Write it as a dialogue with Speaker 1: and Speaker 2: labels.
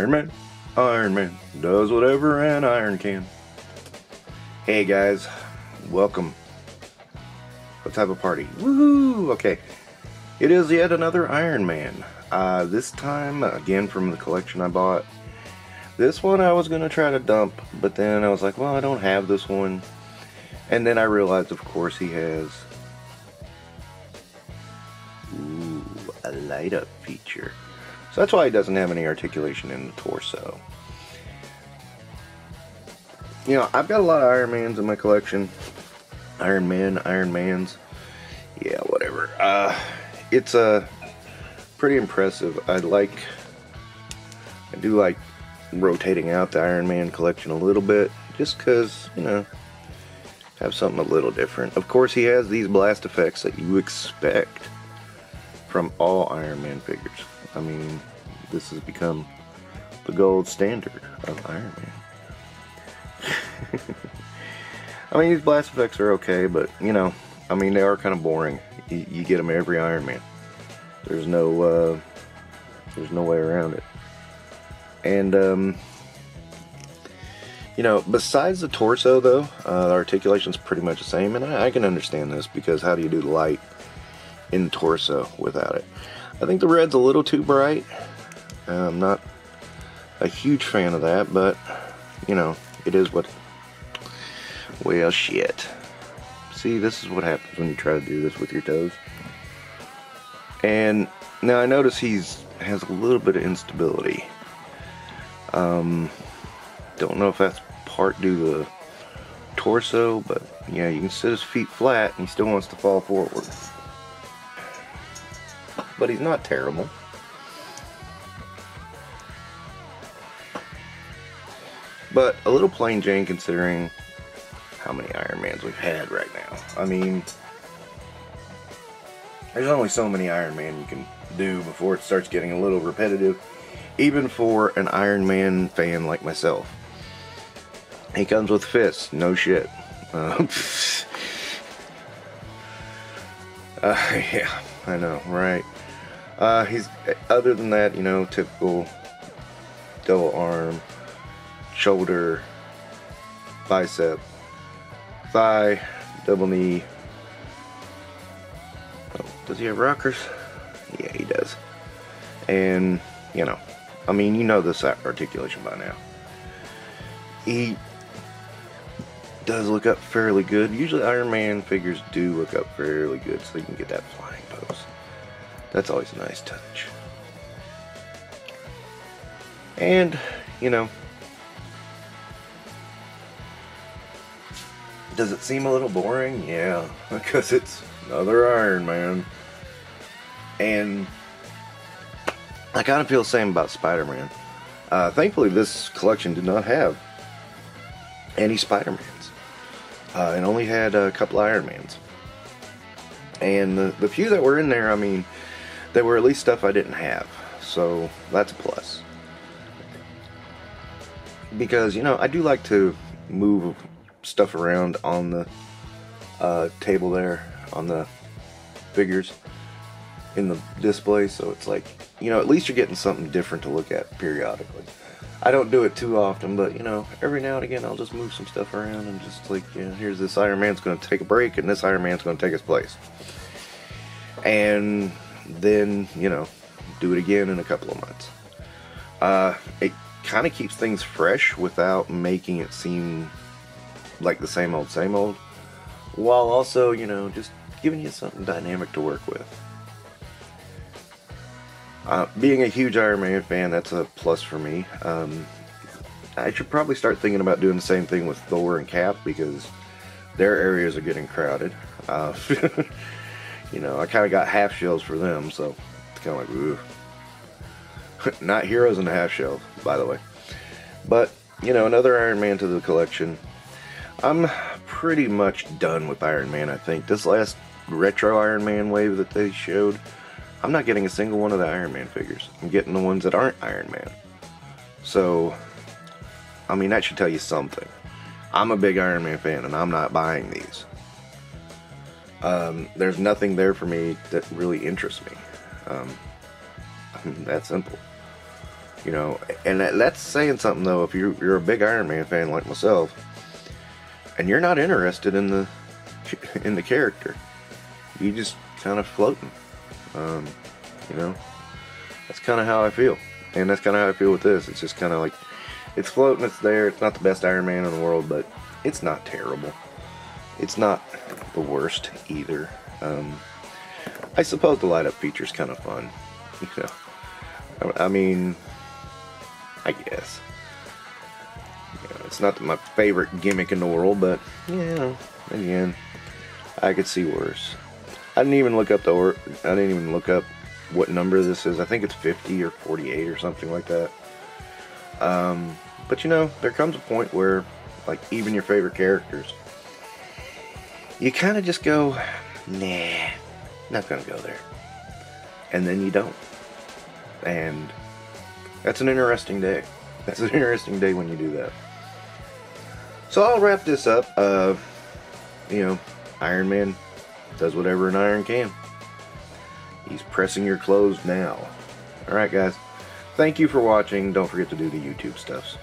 Speaker 1: Iron Man. Iron Man does whatever an iron can. Hey guys, welcome. What type of party? Woohoo! Okay, it is yet another Iron Man. This time, again from the collection I bought. This one I was going to try to dump, but then I was like, well, I don't have this one. And then I realized, of course, he has a light up feature. So that's why he doesn't have any articulation in the torso. You know, I've got a lot of Iron Mans in my collection. Iron Men, Iron Mans. Yeah, whatever. It's pretty impressive. I do like rotating out the Iron Man collection a little bit, just because, you know, have something a little different. Of course, he has these blast effects that you expect from all Iron Man figures. I mean, this has become the gold standard of Iron Man. I mean, these blast effects are okay, but, you know, I mean, they are kind of boring. You get them every Iron Man. There's no way around it. And, you know, besides the torso, though, the articulation's pretty much the same, and I can understand this, because how do you do the light in the torso without it? I think the red's a little too bright. I'm not a huge fan of that, but, you know, it is what... Well, shit. See, this is what happens when you try to do this with your toes. And now I notice has a little bit of instability. Don't know if that's part due to the torso, but yeah, you can sit his feet flat and he still wants to fall forward. But he's not terrible. But a little plain Jane considering how many Iron Mans we've had right now. I mean, there's only so many Iron Man you can do before it starts getting a little repetitive, even for an Iron Man fan like myself. He comes with fists, no shit. Yeah, I know, right? He's, other than that, you know, typical double arm, shoulder, bicep, thigh, double knee. Oh, does he have rockers? Yeah, he does. And, you know, I mean, you know this articulation by now. He does look up fairly good. Usually Iron Man figures do look up fairly good, so you can get that flying pose. That's always a nice touch. And, you know, does it seem a little boring? Yeah, because it's another Iron Man. And I kind of feel the same about Spider-Man. Thankfully, this collection did not have any Spider-Mans. It only had a couple Iron Mans. And the few that were in there, I mean, they were at least stuff I didn't have. So that's a plus. Because, you know, I do like to move stuff around on the table there, on the figures in the display, so it's like, you know, at least you're getting something different to look at periodically. I don't do it too often, but, you know, every now and again I'll just move some stuff around and just like, you know, here's this Iron Man's going to take a break and this Iron Man's going to take his place. And then, you know, do it again in a couple of months. It kind of keeps things fresh without making it seem like the same old, while also, you know, just giving you something dynamic to work with. Being a huge Iron Man fan, that's a plus for me. I should probably start thinking about doing the same thing with Thor and Cap, because their areas are getting crowded. You know, I kind of got half shells for them, so it's kind of like, ooh. Not heroes in the half shells, by the way. But, you know, another Iron Man to the collection. I'm pretty much done with Iron Man, I think. This last retro Iron Man wave that they showed, I'm not getting a single one of the Iron Man figures. I'm getting the ones that aren't Iron Man. So, I mean, that should tell you something. I'm a big Iron Man fan, and I'm not buying these. There's nothing there for me that really interests me. I mean, that simple. You know, and that's saying something though. If you're a big Iron Man fan like myself, and you're not interested in the character, you just kind of floating. You know, that's kind of how I feel, and that's kind of how I feel with this. It's just kind of like, it's floating, it's there. It's not the best Iron Man in the world, but it's not terrible. It's not the worst either. I suppose the light up feature is kind of fun. You know, I mean, I guess. You know, it's not my favorite gimmick in the world, but you know, again, I could see worse. I didn't even look up what number this is. I think it's 50 or 48 or something like that. But you know, there comes a point where, like, even your favorite characters, you kind of just go, nah, not gonna go there. And then you don't. And that's an interesting day. That's an interesting day when you do that. So I'll wrap this up. You know, Iron Man does whatever an iron can. He's pressing your clothes now. Alright guys, thank you for watching. Don't forget to do the YouTube stuffs.